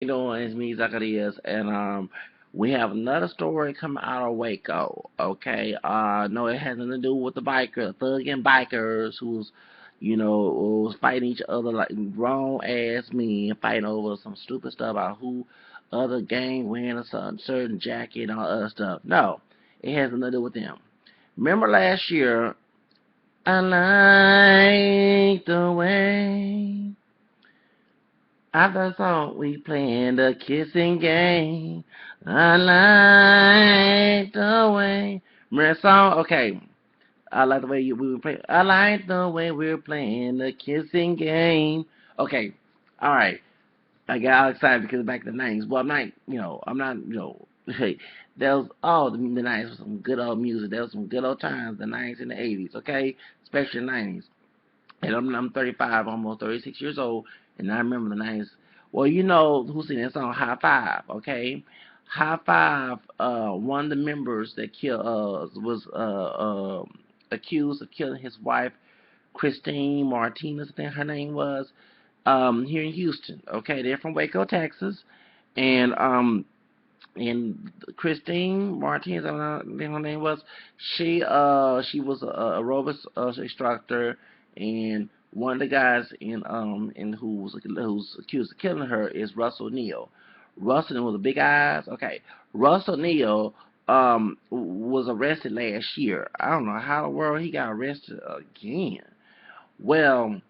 You doing? It's me, Zacarias, and we have another story coming out of Waco. Okay, no, it has nothing to do with the thugging bikers who's fighting each other like grown ass men, fighting over some stupid stuff about who other gang wearing a certain jacket and all other stuff. No, it has nothing to do with them. Remember last year? I like the way. After the song, we playing the kissing game. I like the way. Remember that song? Okay. I like the way we were playing. I like the way we were playing the kissing game. Okay. All right. I got all excited because back in the 90s. Well, I'm not, hey, there was all the 90s was some good old music. There was some good old times, the 90s and the 80s, okay? Especially the 90s. And I'm 35, almost 36 years old, and I remember the 90s. Well, you know who sing that song, Hi-Five, okay? Hi-Five, one of the members that killed, was accused of killing his wife, Christine Martinez, I think her name was, here in Houston. Okay, they're from Waco, Texas, and Christine Martinez, I think her name was. She was a aerobics instructor, and one of the guys in who's accused of killing her is Russell Neal. Russell with the big eyes. Okay, Russell Neal was arrested last year. I don't know how the world he got arrested again. Well,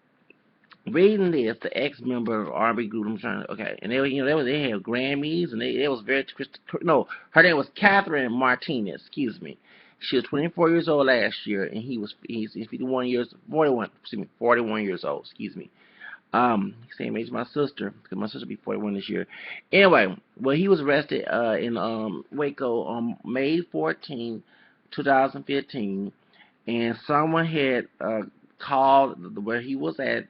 reading this, the ex-member of R&B group, I'm trying to, okay, and they had Grammys, and they was very, no, her name was Catherine Martinez, excuse me. She was 24 years old last year, and he's 41 years old, excuse me. Same age as my sister, because my sister will be 41 this year. Anyway, well, he was arrested in Waco on May 14, 2015, and someone had called where he was at,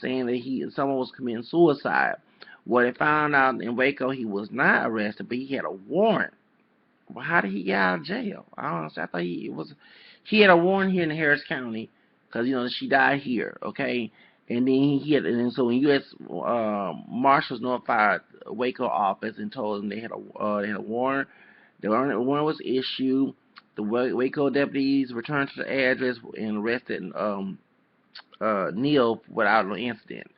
saying that someone was committing suicide. Well, they found out in Waco he was not arrested, but he had a warrant. Well, how did he get out of jail? I don't know. I thought he had a warrant here in Harris County because she died here. Okay, and then so when U.S. Marshals notified Waco office and told them they had a warrant. The warrant was issued. The Waco deputies returned to the address and arrested Neal without no incident.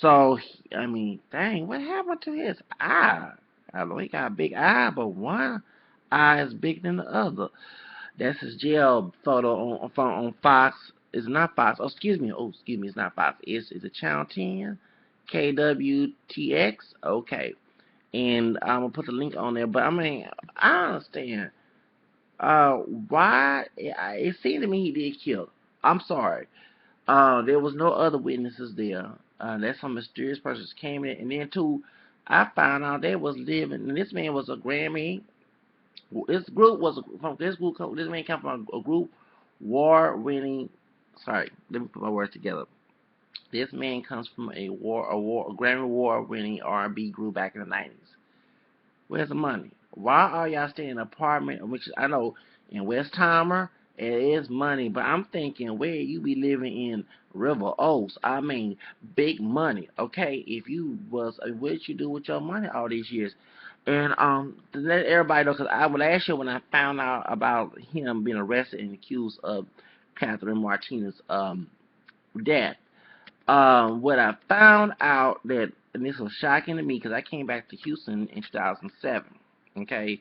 So, I mean, dang, what happened to his eye? I know he got a big eye, but one eye is bigger than the other. That's his jail photo on Fox. It's not Fox. Oh, excuse me. Oh, excuse me. It's not Fox. It's a Channel 10, KWTX. Okay, and I'm gonna put the link on there. But I mean, I understand. Why? It seemed to me he did kill. I'm sorry. There was no other witnesses there. That some mysterious persons came in, and then too, I found out they was living. And this man was a Grammy. This group was from this group. This man came from a group war-winning. Sorry, let me put my words together. This man comes from a Grammy award-winning R&B group back in the 90s. Where's the money? Why are y'all staying in an apartment, which I know in Westheimer, it is money, but I'm thinking where you be living in River Oaks, I mean, big money, okay? If you was, what did you do with your money all these years? And to let everybody know, because last year when I found out about him being arrested and accused of Catherine Martinez death, what I found out that, and this was shocking to me because I came back to Houston in 2007. Okay,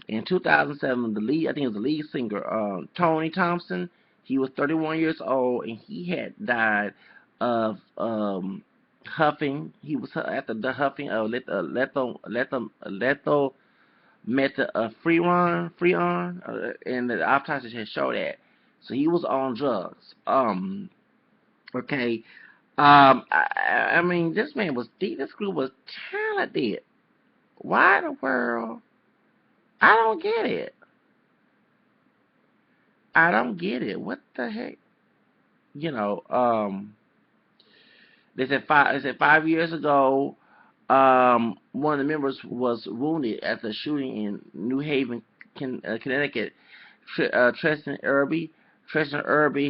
in 2007, I think it was the lead singer, Tony Thompson. He was 31 years old, and he had died of huffing. He was after the huffing of freon, and the autopsy had showed that. So he was on drugs. Okay, I mean, this man was deep. This group was talented. Why in the world? I don't get it. I don't get it. What the heck? You know, They said 5 years ago, one of the members was wounded at the shooting in New Haven, Connecticut. Tristan Irby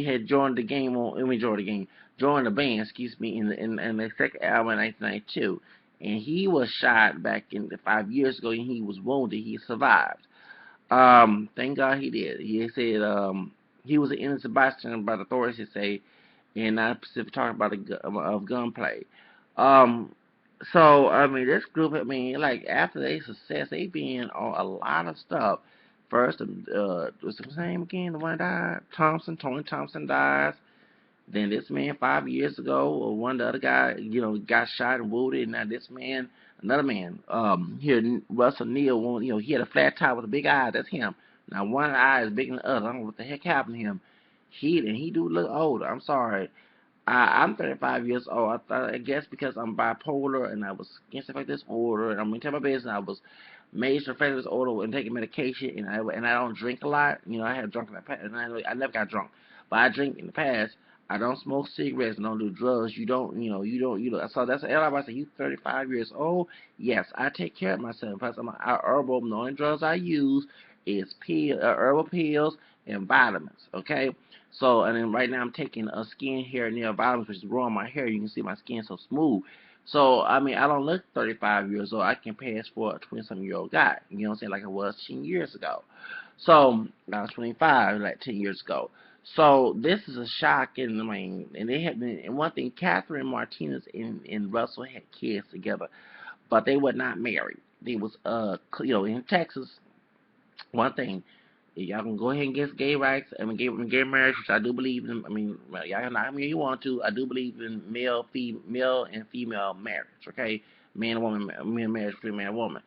had joined the game joined the band, excuse me, in the second album in 1992. and he was shot back in 5 years ago, and he was wounded. He survived. Thank God he did. He said he was an innocent bystander by the authorities say, and not specifically talking about of gunplay. Um, so I mean, this group, I mean, like after their success, they been on a lot of stuff. First, what's his name again? The one that died, Tony Thompson dies. Then this man 5 years ago, or one of the other guy, got shot and wounded. And now this man, another man, here Russell Neal, he had a flat top with a big eye. That's him. Now one eye is bigger than the other. I don't know what the heck happened to him. He do look older. I'm sorry. I'm 35 years old. I guess because I'm bipolar and I was schizophrenic disorder, and I'm gonna tell my business. I was major schizophrenic disorder and taking medication, and I don't drink a lot. I have drunk in the past, and I never got drunk, but I drink in the past. I don't smoke cigarettes, don't do drugs. You don't. So that's everybody say you 35 years old. Yes, I take care of myself. Plus, I'm herbal. The only drugs I use is herbal pills and vitamins. Okay. So, and then right now I'm taking a skin hair nail vitamins, which is growing my hair. You can see my skin so smooth. So, I mean, I don't look 35 years old. I can pass for a 20-something-year-old guy. You know what I'm saying? Like I was 10 years ago. So, I was 25, like 10 years ago. So, this is a shock. And I mean, and they had, and one thing, Catherine Martinez and Russell had kids together, but they were not married. They was, in Texas, one thing, y'all can go ahead and get gay rights. I mean, gay marriage, which I do believe in. I mean, y'all can not you want to. I do believe in male and female marriage. Okay, man and woman, man marriage between man and woman.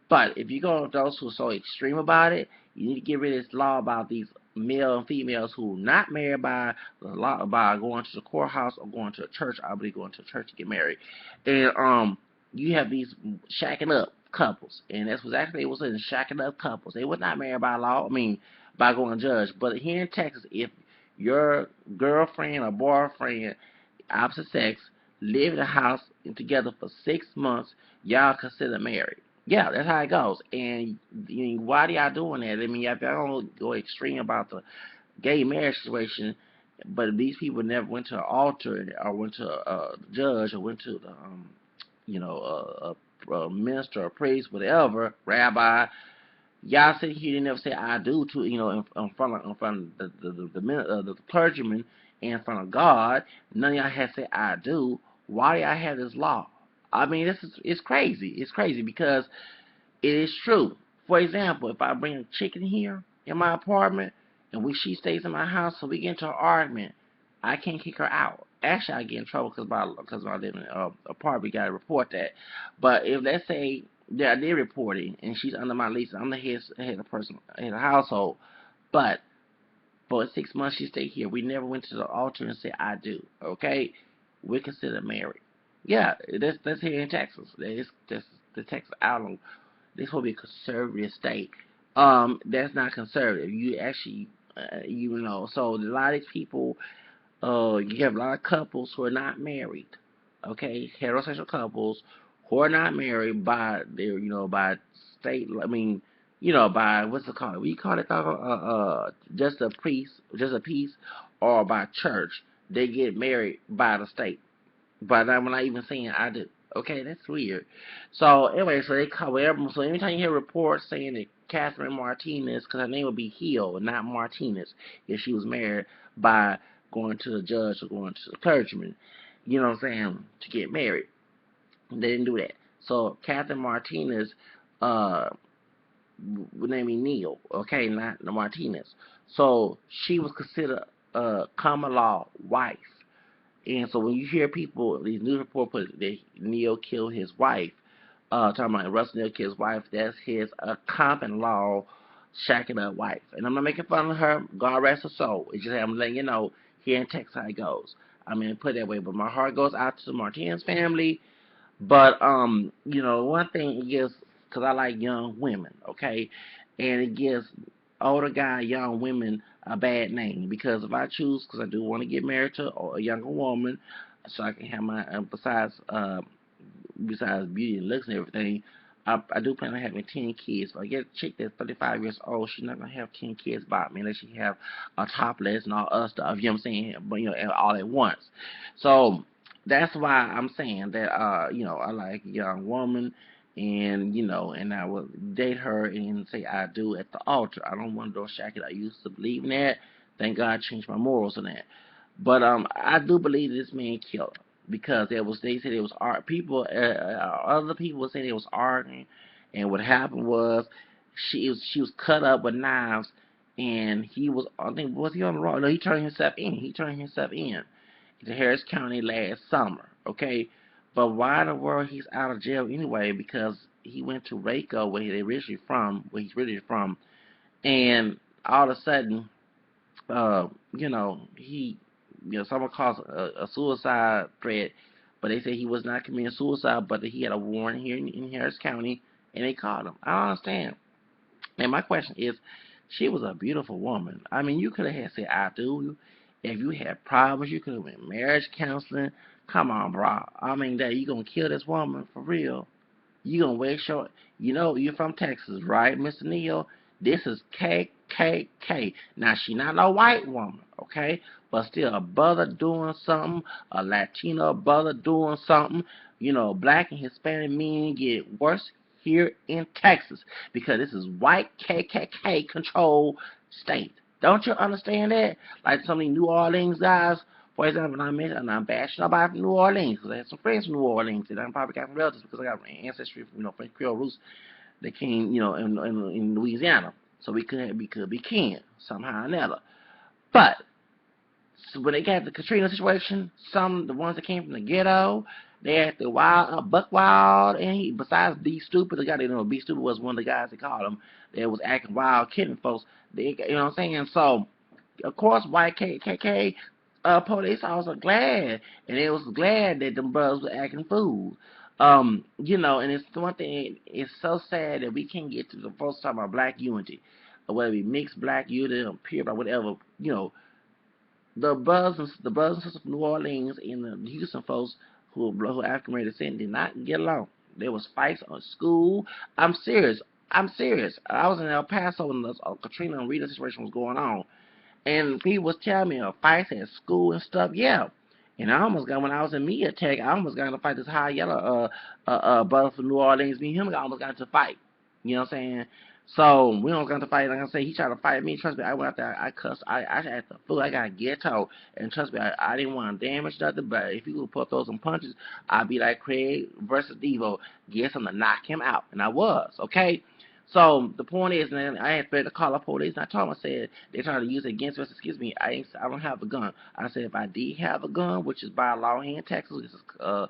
But if you go with those who are so extreme about it, you need to get rid of this law about these male and females who are not married by the law by going to the courthouse or going to a church. I believe going to a church to get married, and you have these shacking up couples, and that's exactly what it was in shacking up couples. They were not married by law. I mean, by going to judge. But here in Texas, if your girlfriend or boyfriend opposite sex live in a house together for 6 months, y'all consider married. Yeah, that's how it goes. And why are y'all doing that? I mean, y'all don't go extreme about the gay marriage situation, but these people never went to an altar or went to a judge or went to the, a minister or priest, whatever, rabbi. Y'all sit here and never say I do to in front of the clergyman in front of God. None of y'all have said I do. Why do y'all have this law? I mean, it's crazy. It's crazy because it is true. For example, if I bring a chicken here in my apartment and she stays in my house, so we get into an argument, I can't kick her out. Actually, I get in trouble because I live in an apartment. Got to report that. But if let's say that I did report it and she's under my lease, I'm the head of person in the household. But for 6 months she stayed here. We never went to the altar and said I do. Okay, we're considered married. Yeah, that's here in Texas. That's the Texas Island. This will be a conservative state. That's not conservative. You actually, so a lot of these people, you have a lot of couples who are not married. Okay, heterosexual couples who are not married by their, by state. I mean, by what's it called? We call it just a priest, just a piece, or by church. They get married by the state. But I'm not even saying I do. Okay, that's weird. So anyway, so they cover everyone. So anytime you hear reports saying that Catherine Martinez, because her name would be Hill, not Martinez, if she was married by going to the judge or going to the clergyman, you know what I'm saying, to get married. They didn't do that. So Catherine Martinez, would name me Neal, okay, not Martinez. So she was considered a common law wife. And so when you hear people, these news reports put that Neal killed his wife, talking about Russell Neal killed his wife, that's his common law shacking up wife. And I'm not making fun of her, God rest her soul. It's just I'm letting you know here in Texas how it goes. I mean, put it that way, but my heart goes out to the Martinez family. But one thing it gives, because I like young women, okay, and it gives older guy, young women a bad name because if I choose, because I do want to get married to a younger woman, so I can have my besides beauty and looks and everything. I do plan on having 10 kids. If I get a chick that's 35 years old, she's not gonna have 10 kids by me unless she have a topless and all other stuff. You know what I'm saying? But all at once. So That's why I'm saying that I like a young woman, and and I will date her and say I do at the altar. I don't want to go shack it. I used to believe in that. Thank God I changed my morals on that. But I do believe this man killed her because they said it was art people other people said it was arguing, and what happened was she was cut up with knives, and he was, I think, was he on the road? No, he turned himself in. He turned himself in to Harris County last summer. Okay, but why in the world he's out of jail anyway? Because he went to Waco, where he's originally from, and all of a sudden he, someone calls a suicide threat, but they say he was not committing suicide, but that he had a warrant here in Harris County, and they caught him. I don't understand. And my question is, she was a beautiful woman. I mean, you could have had said I do. If you had problems, you could have went marriage counseling. Come on, bro. I mean, that you gonna kill this woman for real? You gonna waste your, you're from Texas, right, Mr. Neal? This is KKK. Now, she not a white woman, okay? But still, a brother doing something, a Latino brother doing something, black and Hispanic men get worse here in Texas because this is white KKK controlled state. Don't you understand that? Like some of these New Orleans guys, for example, and I'm bashing nobody from New Orleans because I have some friends from New Orleans, and I probably got some relatives because I got ancestry from French Creole roots that came in Louisiana, so we could be kin somehow or another. But so when they got the Katrina situation, the ones that came from the ghetto, they acted wild, buck wild, and besides B Stupid, the guy they know B Stupid was one of the guys they called him that was acting wild, killing folks. You know what I'm saying? So of course, white KKK police officers are glad, and they was glad that them brothers were acting fools. And it's one thing. It's so sad that we can't get to the folks talking about black unity, or whether it be mixed black unity or pure, or whatever. The brothers and sisters from New Orleans and the Houston folks who are African American descent did not get along. There was fights on school. I'm serious. I'm serious. I was in El Paso when the Katrina and Rita situation was going on. And people was telling me fights at school and stuff, yeah. And I almost got, when I was in Media Tech, I almost got in a fight. This high yellow brother from New Orleans, me and him almost got into a fight. You know what I'm saying? So we almost got into a fight. Like I say, he tried to fight me. Trust me, I went out there, I cussed. I had the fool. I got ghetto. And trust me, I didn't want to damage nothing. But if you would put those some punches, I'd be like Craig versus Devo, get him to knock him out. And I was, okay? So the point is, man, I had to call the police, and I told them, I said, they're trying to use it against us. Excuse me, I don't have a gun. I said, if I did have a gun, which is by law here in Texas, this is the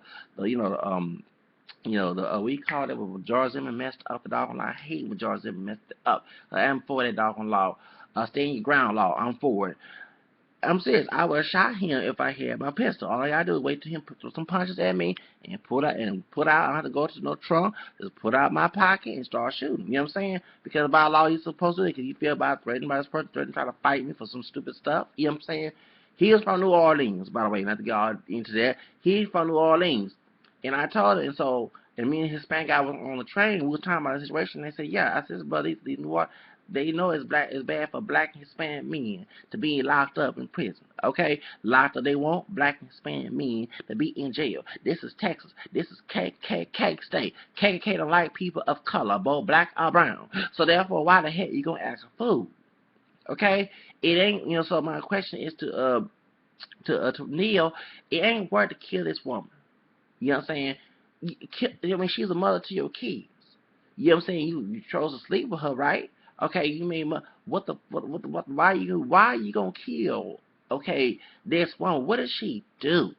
we call it when George Zimmerman messed up the doggone law. I hate when George Zimmerman messed it up. I'm for that doggone law. Stay in your ground law. I'm for it. I'm serious. I would have shot him if I had my pistol. All I gotta do is wait till him throw some punches at me and put out. I don't have to go to no trunk. Just put out my pocket and start shooting. You know what I'm saying? Because by law you're supposed to do it. Because you feel about threatening by this person, threatening trying to fight me for some stupid stuff. You know what I'm saying? He was from New Orleans, by the way. Not to get all into that. He's from New Orleans, and I told him. And me and his Hispanic guy was on the train. We was talking about the situation. And they said, "Yeah." I said, "Brother, these New Orleans." They know it's bad for black and Hispanic men to be locked up in prison. Okay? Locked up, they want black and Hispanic men to be in jail. This is Texas. This is KKK state. KKK don't like people of color, both black or brown. So therefore, why the heck you gonna ask for food? Okay? It ain't, so my question is to Neal, it ain't worth to kill this woman. You know what I'm saying? She's a mother to your kids. You know what I'm saying? You chose to sleep with her, right? Okay, you mean why you gonna kill? Okay, this one. What does she do?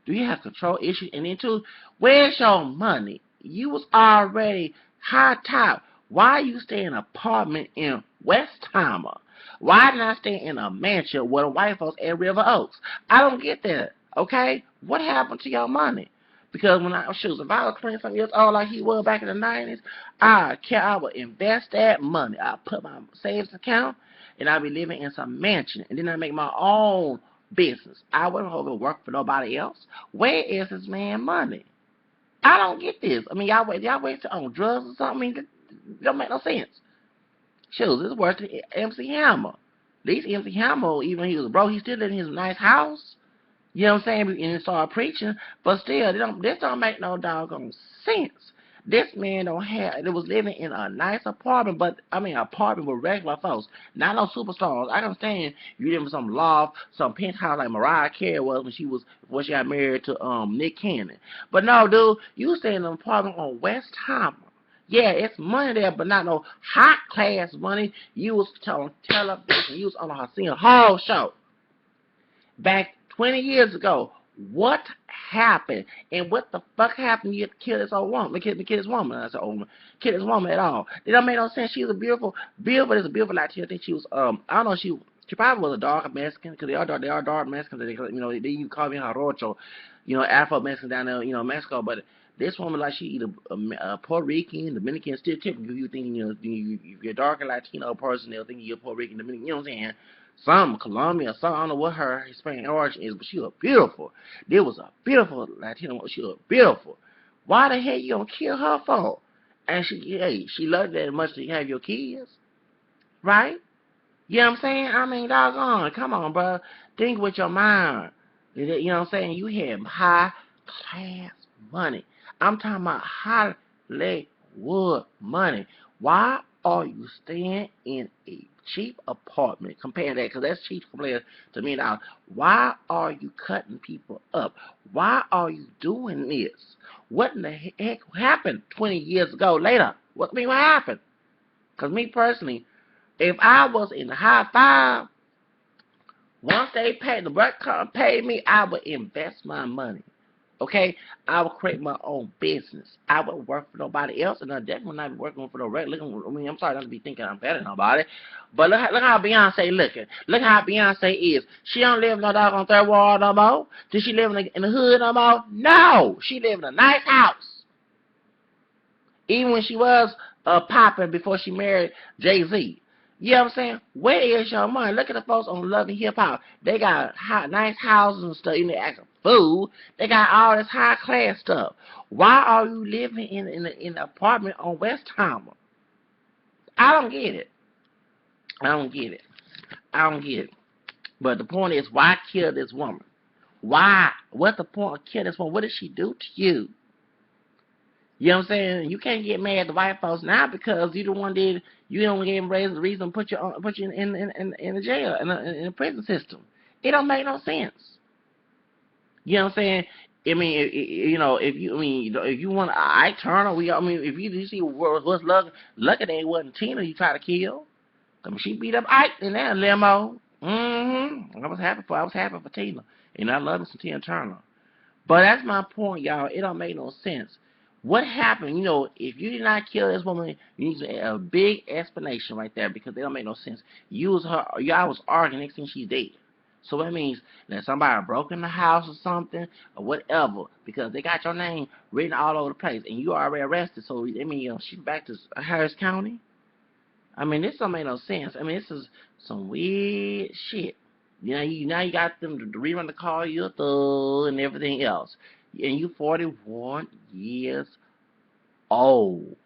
Do you have control issues? And then two, where's your money? You was already high top. Why you stay in an apartment in Westheimer? Why not stay in a mansion with the white folks at River Oaks? I don't get that. Okay, what happened to your money? Because when if I was 20-something years old like he was back in the 90s, I would invest that money. I put my savings account, and I'd be living in some mansion, and then I make my own business. I wouldn't hold to work for nobody else. Where is this man money? I don't get this. I mean, y'all wasted on drugs or something. I mean, it don't make no sense. Shoot, this is worse than MC Hammer. At least MC Hammer, even when he was broke, he still lived in his nice house. You know what I'm saying? And they start preaching, but still, this don't make no doggone sense. This man don't have. They was living in a nice apartment, but I mean, apartment with regular folks, not no superstars. I understand you live in some loft, some penthouse like Mariah Carey was before she got married to Nick Cannon. But no, dude, you stay in an apartment on West Hammer. Yeah, it's money there, but not no high class money. You was on television. You was on a Arsenio Hall show back 20 years ago. What happened? And what the fuck happened? You kill this old woman. Kill this woman. I said, old woman. Kill this woman at all. It don't make no sense. She was a beautiful is a beautiful Latina. I think she was, I don't know, she probably was a dark Mexican, because they are dark Mexicans. They you call me jarocho, Afro Mexican down there, Mexico. But this woman, like, she either a Puerto Rican, Dominican, still typical. You think, if you're a darker Latino person, they'll think you're Puerto Rican, Dominican, you know what I'm saying? Some Colombia, some, I don't know what her Hispanic origin is, but she was beautiful. There was a beautiful Latino. She was beautiful. Why the hell you gonna kill her for? And she loved that much to have your kids, right? You know what I'm saying? I mean, doggone, come on, bro. Think with your mind. You know what I'm saying? You have high class money. I'm talking about Hollywood money. Why are you staying in a cheap apartment? Compare that, because that's cheap compared to me now. Why are you cutting people up? Why are you doing this? What in the heck happened 20 years ago later? What happened? Because me personally, if I was in the Hi-Five, once they paid the rent paid me, I would invest my money. Okay, I would create my own business. I would work for nobody else, and I definitely not be working for no regular. I'm sorry not to be thinking I'm better than nobody, but look how Beyonce looking. Look how Beyonce is. She don't live in no doggone third world no more. Does she live in the hood no more? No, she live in a nice house. Even when she was popping before she married Jay-Z. You know what I'm saying? Where is your money? Look at the folks on Love and Hip Hop. They got nice houses and stuff. They acting food. They got all this high class stuff. Why are you living in an apartment on West Hammer? I don't get it. I don't get it. I don't get it. But the point is, why kill this woman? Why? What's the point of killing this woman? What did she do to you? You know what I'm saying? You can't get mad at the white folks now because you the one did. You don't give them the reason to put you in the jail in the prison system. It don't make no sense. You know what I'm saying? I mean, if you want Ike Turner, if you see what's lucky they wasn't Tina you try to kill. I mean, she beat up Ike in that limo. I was happy for Tina, and I love me some Tina Turner. But that's my point, y'all. It don't make no sense. What happened? If you did not kill this woman, you need a big explanation right there, because it don't make no sense. Y'all was arguing, next thing she's dead. So that means that somebody broke in the house or something or whatever, because they got your name written all over the place and you already arrested. So I mean, she's back to Harris County. I mean, this don't make no sense. I mean, this is some weird shit. Now you got them to rerun the call you a thug and everything else, and you 41 years old.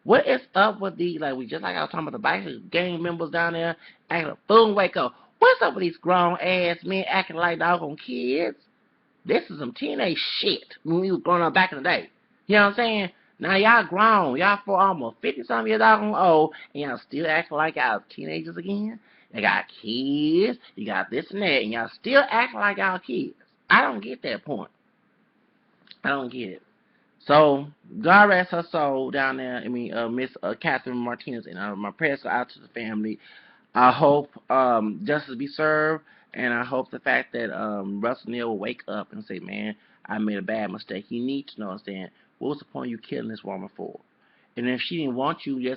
What is up with these? Like I was talking about the biker gang members down there acting a fool in Waco. What's up with these grown ass men acting like doggone kids? This is some teenage shit when we was growing up back in the day. You know what I'm saying? Now y'all grown. Y'all for almost 50-something years old, and y'all still acting like y'all teenagers again? You got kids, you got this and that, and y'all still acting like y'all kids. I don't get that point. I don't get it. So, God rest her soul down there. I mean, Miss Catherine Martinez, and my prayers go out to the family. I hope justice be served, and I hope the fact that Russell Neal will wake up and say, man, I made a bad mistake. You need to know, understand, what was the point of you killing this woman for? And if she didn't want you, you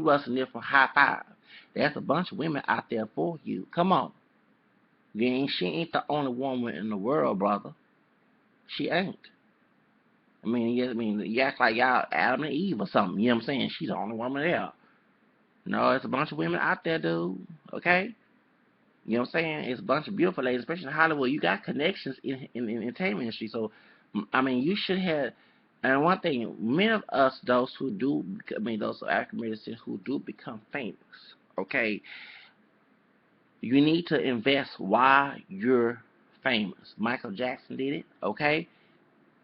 Russell Neal from Hi-Five. There's a bunch of women out there for you. Come on. She ain't the only woman in the world, brother. She ain't. You act like y'all Adam and Eve or something. You know what I'm saying? She's the only woman there. No, it's a bunch of women out there, dude. Okay? You know what I'm saying? It's a bunch of beautiful ladies, especially in Hollywood. You got connections in the entertainment industry. So, you should have. And one thing, many of us, those African-Americans who do become famous, okay, you need to invest while you're famous. Michael Jackson did it, okay?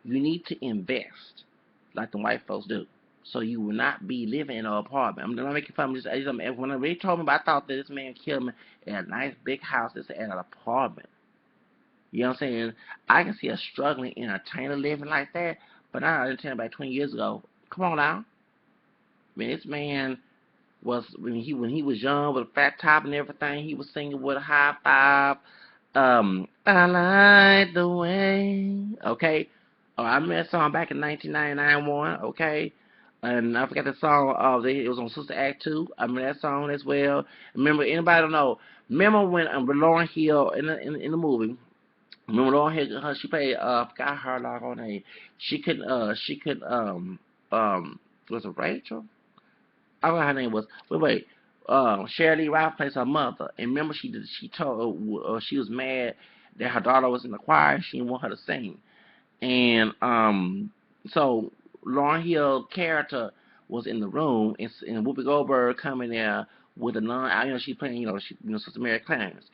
You need to invest like the white folks do. So you will not be living in an apartment. I'm not making fun of this. When they really told me about, I thought that this man killed me in a nice big house. It's at an apartment. You know what I'm saying? I can see a struggling entertainer living like that, but I understand about 20 years ago. Come on now. I mean, this man was when he was young with a fat top and everything. He was singing with a high five. I like the way. Okay. Oh, I remember that song back in 1999 one. Okay. And I forgot the song. It was on Sister Act 2. I remember that song as well. Remember, anybody don't know? Remember when Lauren Hill in the movie? Remember Lauren Hill? She played. Forgot her doggone name. Was it Rachel? I don't know her name was. Wait. Shirley Lee Ralph plays her mother, and remember she told she was mad that her daughter was in the choir. She didn't want her to sing, and so Lauren Hill character was in the room, and Whoopi Goldberg coming there with a she playing Sister Mary Clarence,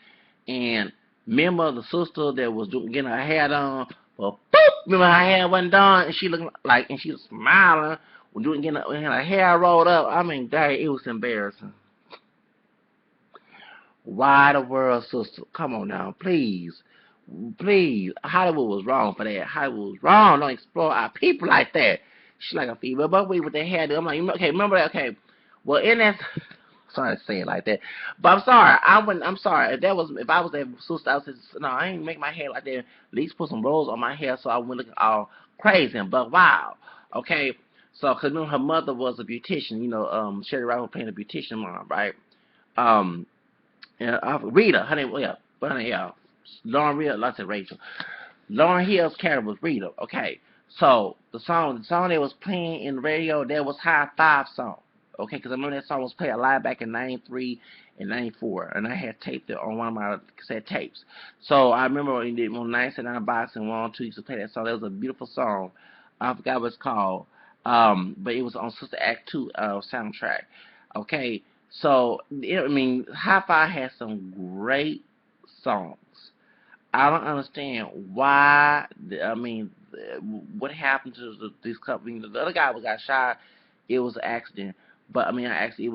and remember the sister that was getting her hair done, well, boop, remember her hair wasn't done, and she looked like, and she was smiling, getting her hair rolled up. I mean, dang, it was embarrassing. Why the world, sister? Come on now, please. Please. Hollywood was wrong for that. Hollywood was wrong. Don't explore our people like that. She like a female, but we with their hair. I'm like, okay, remember that? Okay. Well, in that, sorry to say it like that, but I'm sorry. I'm sorry. If I was that sister, I would say, no, I ain't make my hair like that. At least put some rolls on my hair so I wouldn't look all crazy. But wow. Okay. So, cause remember her mother was a beautician. Sherry Rice was playing a beautician mom, right? Um. Rita, her name, Lauren Rita, like I said Rachel. Lauren Hill's character was Rita. Okay, so the song they was playing in the radio, that was Hi-Five song. Okay, because I remember that song was played a lot back in '93 and '94, and I had taped it on one of my cassette tapes. So I remember when 99 box and 1 2 used to play that song. That was a beautiful song. I forgot what it's called, but it was on Sister Act 2 soundtrack. Okay, so Hi-Fi has some great songs. I don't understand why. What happened to this couple? The other guy got shot. It was an accident, but actually, it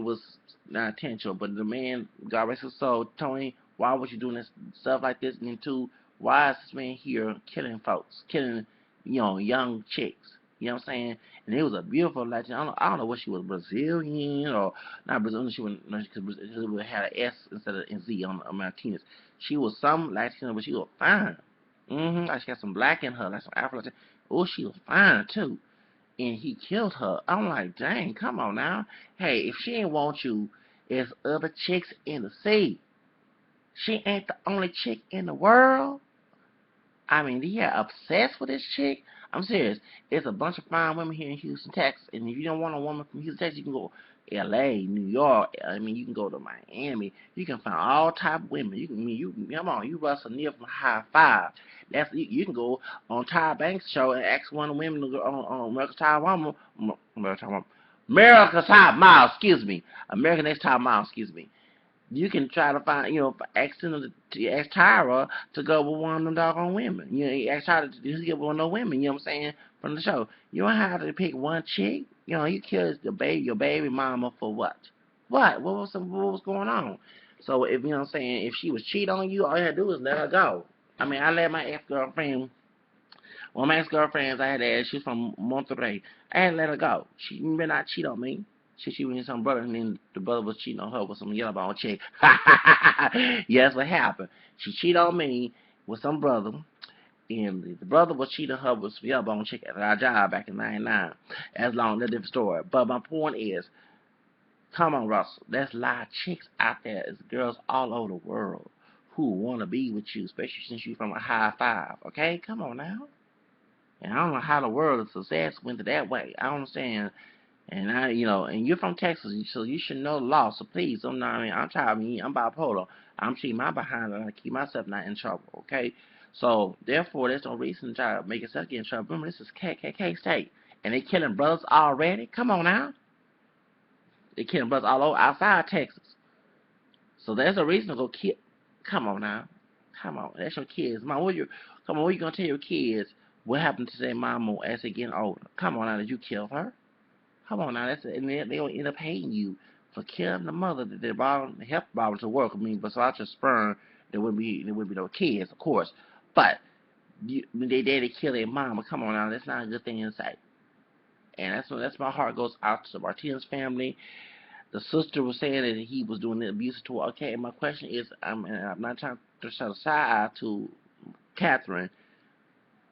was not intentional. But the man, God rest his soul, Tony, why was you doing this stuff like this? And two, why is this man here killing folks, killing young chicks? You know what I'm saying? And it was a beautiful Latin. I don't know what she was, Brazilian or not Brazilian. She was, because it had an S instead of a Z on Martinez. She was some Latina, but she was fine. Like she had some black in her, like some Afro Latin. Oh, she was fine too. And he killed her. I'm like, dang, come on now. Hey, if she ain't want you, there's other chicks in the sea. She ain't the only chick in the world. He obsessed with this chick. I'm serious. There's a bunch of fine women here in Houston, Texas. And if you don't want a woman from Houston, Texas, you can go L.A., New York. You can go to Miami. You can find all type of women. You Russell Neal from Hi-Five. You can go on Tyra Banks' show and ask one of the women to go on America's Top Mom. America's Top Mile, excuse me. American Next Top Mile, excuse me. You can try to find, ask Tyra to go with one of them doggone women. Ask Tyra to get with one of those women, you know what I'm saying, from the show. You don't have to pick one chick. You killed your baby mama for what? What was going on? So, if, you know what I'm saying, if she was cheating on you, all you had to do is let her go. I let my ex-girlfriend, one of my ex-girlfriends I had asked, she's from Monterrey. I had to let her go. She better not cheat on me. She was with some brother, and then the brother was cheating on her with some yellow bone chick. Yes, what happened. She cheated on me with some brother, and the brother was cheating on her with some yellow bone chick at our job back in '99. That's long, that's a different story. But my point is, come on, Russell. There's a lot of chicks out there. There's girls all over the world who want to be with you, especially since you're from a Hi-Five. Okay, come on now. And I don't know how the world of success went that way. I don't understand. And and you're from Texas, so you should know the law. So please, I'm bipolar. I'm keeping my behind, and I keep myself not in trouble. Okay. So therefore, there's no reason to try to make yourself get in trouble. Remember, this is KKK state, and they killing brothers already. Come on now. They killing brothers all over outside Texas. So there's a reason to go kill. Come on now. Come on, that's your kids. Mom, what you gonna tell your kids what happened to their mama as they getting older? Come on now, did you kill her? Come on now, and they gonna end up hating you for killing the mother that they helped to work. I mean, besides your sperm, there would be no kids, of course. But they daddy kill their mama. Come on now, that's not a good thing to say. And that's my heart goes out to the Martinez family. The sister was saying that he was doing the abuse to her. Okay, and my question is, I'm not trying to show a side eye to Catherine.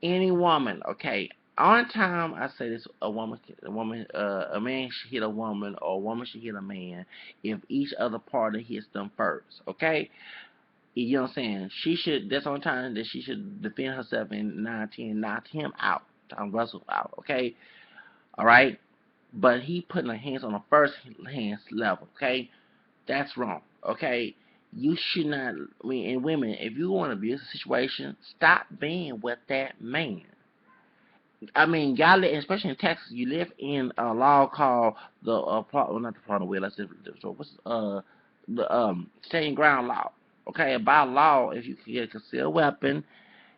Any woman, okay. On time, I say this: a man should hit a woman, or a woman should hit a man if each other party hits them first. Okay, you know what I'm saying? She should. That's on time that she should defend herself and 9-10 knock him out, Russell out. Okay, all right. But he putting her hands on the first hands level. Okay, that's wrong. Okay, you should not. I mean, and women, if you want to abuse a situation, stop being with that man. I mean, y'all live, especially in Texas, you live in a law called the well, not the part of will. That's different. So what's the staying ground law? Okay, by law, if you can get a concealed weapon,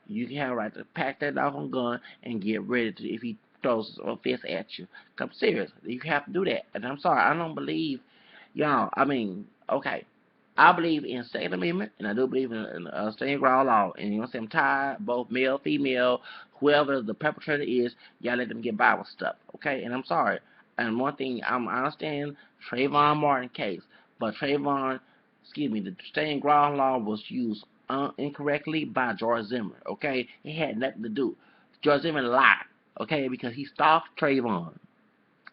you can have a right to pack that doggone gun and get ready to if he throws a fist at you. Come serious, you have to do that. And I'm sorry, I don't believe y'all. I mean, okay. I believe in Second Amendment, and I do believe in staying ground law. And you know what I'm saying? I'm tired, both male, female, whoever the perpetrator is, y'all let them get by with stuff, okay? And I'm sorry. And one thing, I understand Trayvon Martin case, but the staying ground law was used incorrectly by George Zimmerman, okay? It had nothing to do. George Zimmerman lied, okay, because he stalked Trayvon.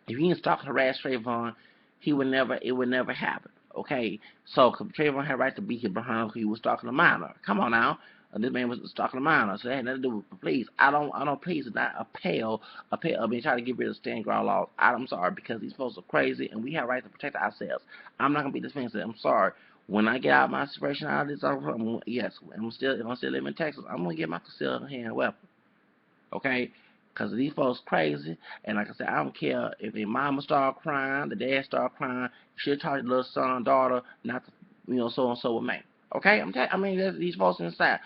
If he didn't stalk and harass Trayvon, it would never happen. Okay, so Trayvon had right to be here behind because he was stalking a minor. Come on now, this man was stalking a minor, so that had nothing to do with police. Police not I mean, trying to get rid of stand ground laws. I'm sorry because these folks are crazy, and we have right to protect ourselves. I'm not gonna be defensive. I'm sorry. When I get out of my situation out of this, yes, if I'm still living in Texas, I'm gonna get my concealed hand weapon. Okay? Because these folks crazy, and like I said, I don't care if their mama start crying, the dad start crying. You should tell your little son, daughter, not to, so and so with me. Okay, I mean, these folks inside.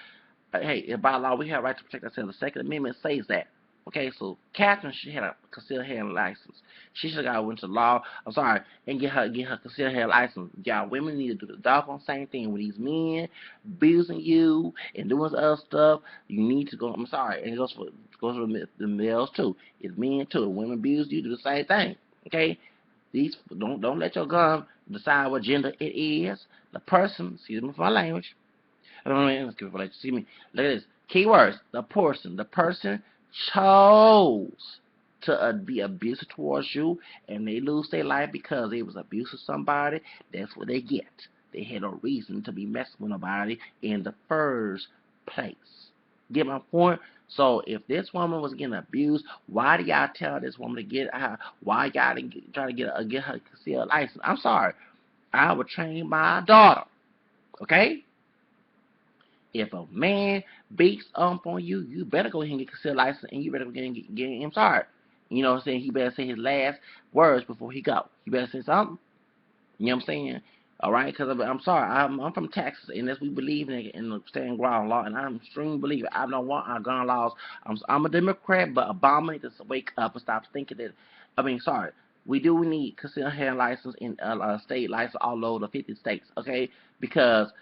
Hey, by law, we have a right to protect ourselves. The Second Amendment says that. Okay, so Catherine, she had a concealed carry license. She should have got went to law. I'm sorry, and get her concealed carry license. Y'all, women need to do the doggone same thing with these men abusing you and doing other stuff. You need to go. I'm sorry, and it goes for the males too. It's men too. If women abuse you, do the same thing. Okay, these don't let your gun decide what gender it is. The person, excuse me for my language. I don't know. See me. Look at this. Keywords. The person chose to be abusive towards you, and they lose their life because they was abusive to somebody. That's what they get. They had no reason to be messing with nobody in the first place. Get my point? So if this woman was getting abused, why do y'all tell this woman to get out? Why y'all try to get her concealed license? I'm sorry. I would train my daughter. Okay? If a man beats up on you, you better go ahead and get concealed license, and you better go ahead and get him started. You know what I'm saying? He better say his last words before he go. He better say something. You know what I'm saying? All right, because I'm sorry, I'm from Texas, and as we believe in the stand ground law, and I'm an extreme believer. I don't want our gun laws. I'm a Democrat, but Obama needs to wake up and stop thinking that. Sorry, we do need concealed carry license in state license all over the 50 states, okay? Because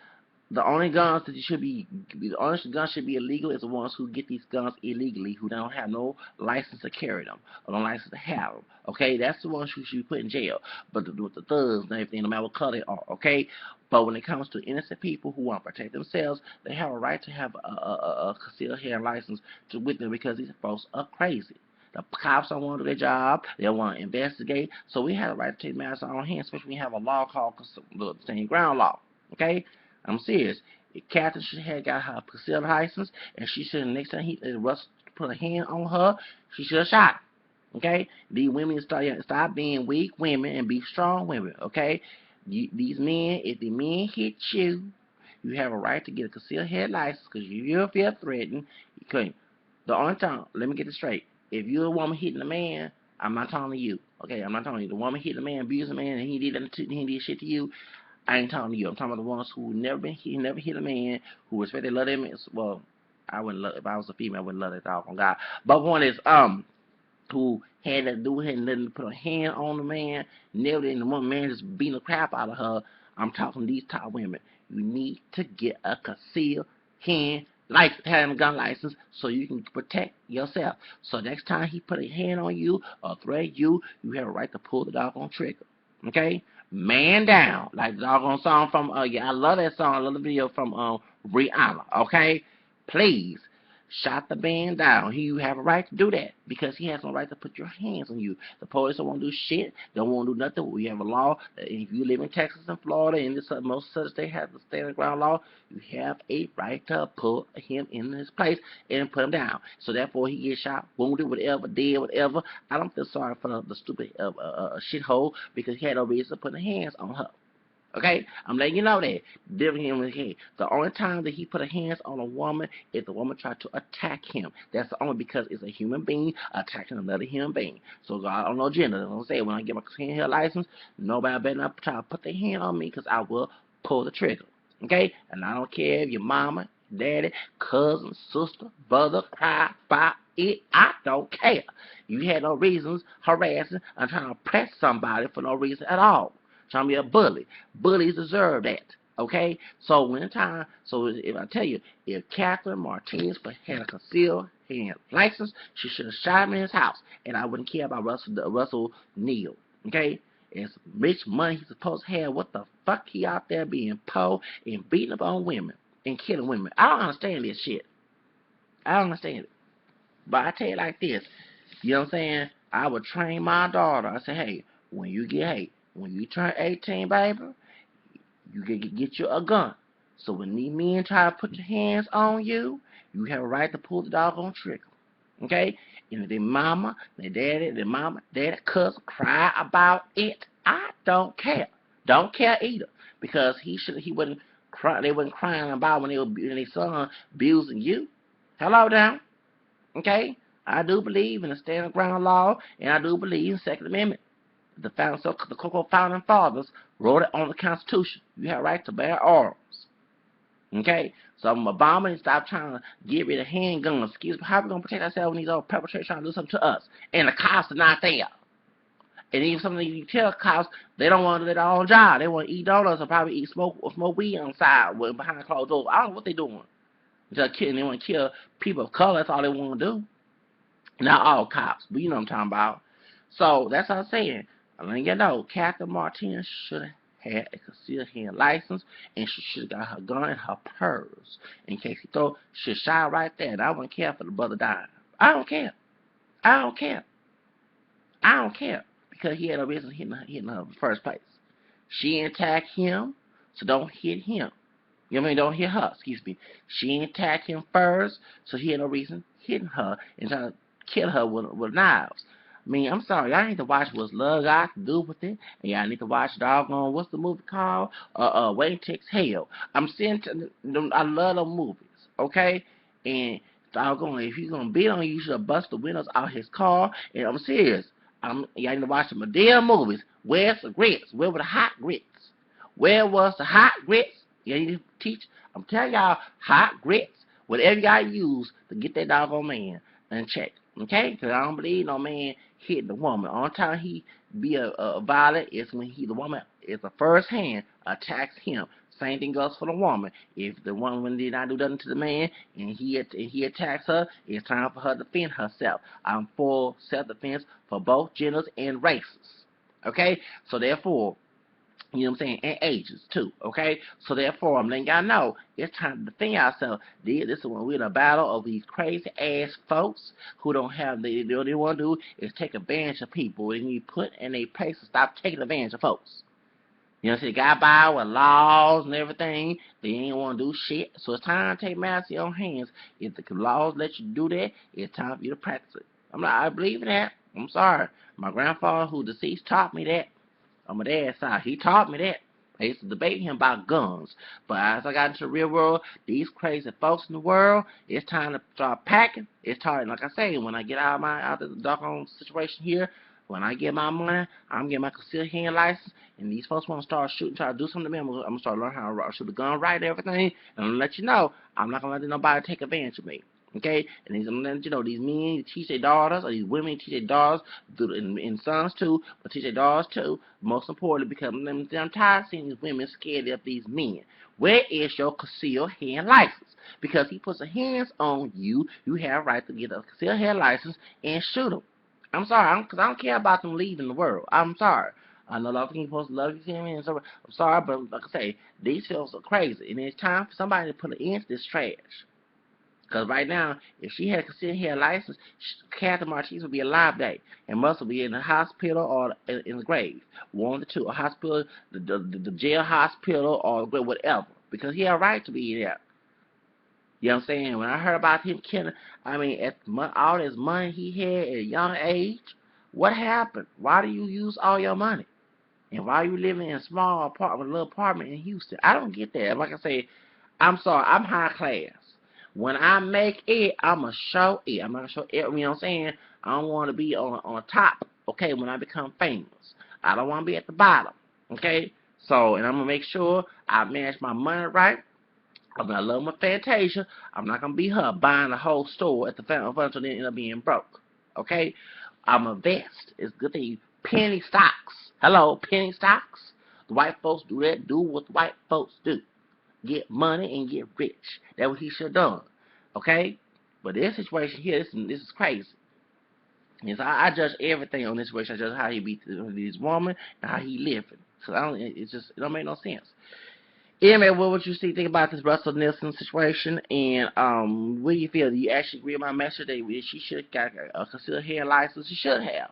the only guns should be illegal is the ones who get these guns illegally, who don't have no license to carry them or no license to have them. Okay, that's the ones who should be put in jail. But with the thugs and everything, no matter what color they are. Okay, but when it comes to innocent people who want to protect themselves, they have a right to have a concealed carry license with them because these folks are crazy. The cops don't want to do their job. They don't want to investigate. So we have a right to take matters in our own hands, especially when we have a law called the Stand Ground Law. Okay? I'm serious. Catherine should have got her concealed license, and she should next time Russ put a hand on her, she should have shot. Okay, these women stop being weak women and be strong women. Okay, these men, if the men hit you, you have a right to get a concealed carry license because you feel threatened. You couldn't. The only time, let me get this straight. If you're a woman hitting a man, I'm not talking to you. Okay, I'm not talking to you. The woman hitting a man, abusing a man, and he did shit to you. I ain't talking to you. I'm talking about the ones who never hit a man, who respect they love them. Well, I wouldn't love if I was a female. I wouldn't love that dog on God. But one is who had to do had nothing to put a hand on the man, never did, and the one man just beating the crap out of her. I'm talking to these top women. You need to get a concealed hand license, having a gun license, so you can protect yourself. So next time he put a hand on you or threaten you, you have a right to pull the doggone trigger. Okay? Man down. Like the doggone song from yeah, I love that song. I love the video from Rihanna. Okay? Please. Shot the man down. You have a right to do that because he has no right to put your hands on you. The police don't want to do shit. Don't want to do nothing. We have a law that if you live in Texas and Florida and most southern states have the standing ground law, you have a right to put him in his place and put him down. So therefore, he gets shot, wounded, whatever, dead, whatever. I don't feel sorry for the stupid shithole because he had no reason to put his hands on her. Okay? I'm letting you know that. The only time that he put a hands on a woman is the woman tried to attack him. That's only because it's a human being attacking another human being. So I don't know gender. Don't say when I get my hand license, nobody better not try to put their hand on me because I will pull the trigger. Okay? And I don't care if your mama, daddy, cousin, sister, brother, cry about it. I don't care. You had no reasons harassing and trying to press somebody for no reason at all. Trying to be a bully. Bullies deserve that. Okay? So if I tell you, if Catherine Martinez had a concealed hand license, she should have shot him in his house. And I wouldn't care about Russell Neal. Okay? It's rich money he's supposed to have. What the fuck he out there being poor and beating up on women and killing women? I don't understand this shit. I don't understand it. But I tell you like this. You know what I'm saying? I would train my daughter. I say, hey, when you turn 18, baby, you get you a gun. So when these men try to put your hands on you, you have a right to pull the doggone trigger. Okay? And if their mama, their daddy, cousin cry about it, I don't care. Don't care either. Because he wouldn't cry. They wasn't crying about when their son abusing you. Hello down. Okay? I do believe in the standing ground law, and I do believe in the Second Amendment. The founding fathers wrote it on the Constitution. You have a right to bear arms. Okay? So Obama needs to stop trying to get rid of handguns. Excuse me, how are we going to protect ourselves when these old perpetrators trying to do something to us? And the cops are not there. And even something you tell cops, they don't want to do their own job. They want to eat donuts or probably smoke weed on the side behind closed doors. I don't know what they're doing. They want to kill people of color. That's all they want to do. Not all cops, but you know what I'm talking about. So that's what I'm saying. I'm letting you know, Catherine Martinez should have had a concealed hand license, and she should have got her gun in her purse in case he throw. She shot right there, and I wouldn't care for the brother dying. I don't care. I don't care. I don't care because he had no reason hitting her in the first place. She attacked him, so don't hit him. You know what I mean? Don't hit her. Excuse me. She attacked him first, so he had no reason hitting her and trying to kill her with knives. I mean, I'm sorry, y'all need to watch What's Love Got to Do with It, and y'all need to watch doggone, what's the movie called? Waiting to Exhale. I love those movies, okay? And doggone, if he's gonna beat on you, you should bust the windows out his car. And I'm serious. Y'all need to watch some damn movies. Where's the grits? Where were the hot grits? Where was the hot grits? You need to teach. I'm telling y'all, hot grits. Whatever y'all use to get that doggone man in check. Okay? Because I don't believe no man hitting the woman. Only time he be a violent is when the woman is the first hand attacks him. Same thing goes for the woman. If the woman did not do nothing to the man and he attacks her, it's time for her to defend herself. I'm for self-defense for both genders and races. Okay? So therefore, you know what I'm saying? And ages, too, okay? So, therefore, I'm letting y'all know it's time to defend ourselves. This is when we're in a battle of these crazy-ass folks who don't have, what they want to do is take advantage of people. And you put in a place to stop taking advantage of folks. You know what I'm saying? Got by with laws and everything. They ain't want to do shit. So, it's time to take matters in your hands. If the laws let you do that, it's time for you to practice it. I believe in that. I'm sorry. My grandfather, who deceased, taught me that. On my dad's side, he taught me that. I used to debate him about guns. But as I got into the real world, these crazy folks in the world, it's time to start packing. It's time, like I say, when I get out of the doggone situation here, When I get my money, I'm getting my concealed hand license, and these folks want to start shooting, try to do something to me. I'm gonna start learning how to shoot a gun right and everything, and I'm gonna let you know I'm not gonna let nobody take advantage of me. Okay, and I'm gonna let you know these men teach their daughters, or these women teach their daughters, and sons too, but teach their daughters too. Most importantly, because I'm tired of seeing these women scared of these men. Where is your concealed hand license? Because he puts a hands on you, you have a right to get a concealed hand license and shoot him. I'm sorry, because I don't care about them leaving the world. I'm sorry. I know a lot of people supposed to love you, and so I'm sorry, but like I say, these films are crazy, and it's time for somebody to put an end to this trash. Because right now, if she had considered her license, Catherine Martinez would be alive today, and must be in the hospital or in the grave. One of the two, a hospital, the jail hospital, or whatever. Because he had a right to be there. You know what I'm saying? When I heard about him killing, I mean, all this money he had at a young age, what happened? Why do you use all your money? And why are you living in a small apartment, a little apartment in Houston? I don't get that. Like I say, I'm sorry, I'm high class. When I make it, I'm going to show it. I'm going to show it. You know what I'm saying? I don't want to be on top, okay, when I become famous. I don't want to be at the bottom, okay? So, and I'm going to make sure I manage my money right. I love my Fantasia. I'm not going to be her buying the whole store at the Fountain Fund until they end up being broke. Okay? I'm a vest. It's a good thing. Penny stocks. Hello, penny stocks. The white folks do that. Do what the white folks do. Get money and get rich. That's what he should have done. Okay? But this situation here, this is crazy. Yes, I judge everything on this situation. I judge how he beat this woman and how he living. So it don't make no sense. Anyway, what would you think about this Russell Nelson situation? And what do you feel? Do you actually agree with my message that she should have got a concealed hair license? She should have.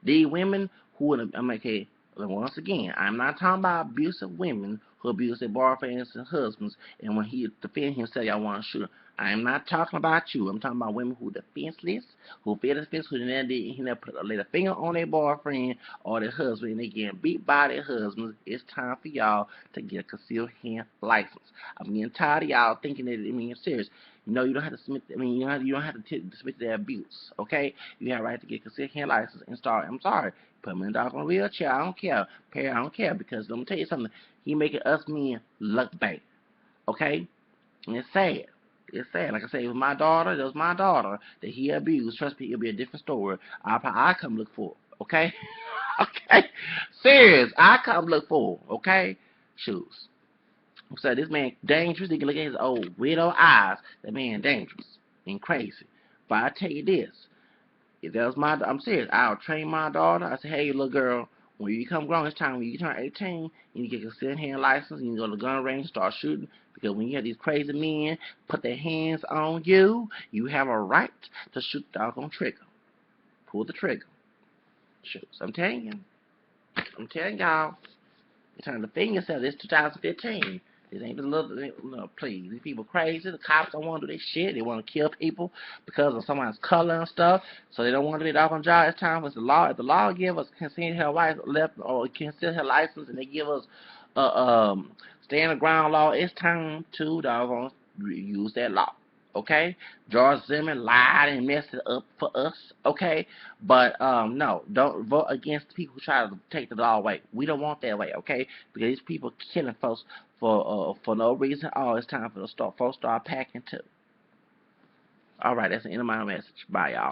The women who, I'm like, okay, once again, I'm not talking about abusive women who abuse their boyfriends and husbands, and when he defend himself, y'all want to shoot him. I'm not talking about you. I'm talking about women who defenseless, who feel defenseless, who never laid a finger on their boyfriend or their husband, and they getting beat by their husbands. It's time for y'all to get a concealed hand license. I'm getting tired of y'all thinking that it's serious. You know, you don't have to submit. You don't have to submit to their abuse. Okay, you have a right to get a concealed hand license and start. I'm sorry, put me in a dog on a wheelchair. I don't care. I don't care, because let me tell you something. He making us men look bad. Okay, and it's sad. It's sad. Like I say, it was my daughter. It was my daughter that he abused. Trust me, it'll be a different story. I come look for it. Okay, okay, serious. I come look for it. Okay, shoes. So this man dangerous. You can look at his old widow eyes. That man dangerous and crazy. But I tell you this, if that was I'm serious. I'll train my daughter. I say, hey, little girl, when you become grown, it's time when you turn 18, you get a concealed hand license. You can go to the gun range and start shooting. Because when you have these crazy men put their hands on you, you have a right to shoot the doggone trigger. Pull the trigger. Shoot. So I'm telling you. I'm telling y'all. You turn the finger and say, this 2015. This ain't the little, please. These people crazy. The cops don't want to do their shit. They want to kill people because of someone's color and stuff. So they don't want to be off on job. It's time for the law. If the law give us concealed her license left or concealed her license, and they give us stand the ground law, it's time to doggone use that law. Okay, George Zimmerman lied and messed it up for us. Okay, but no, don't vote against the people who try to take the law away. We don't want that way. Okay, because these people killing folks for no reason at all. It's time for the folks start packing too. All right, that's the end of my message. Bye, y'all.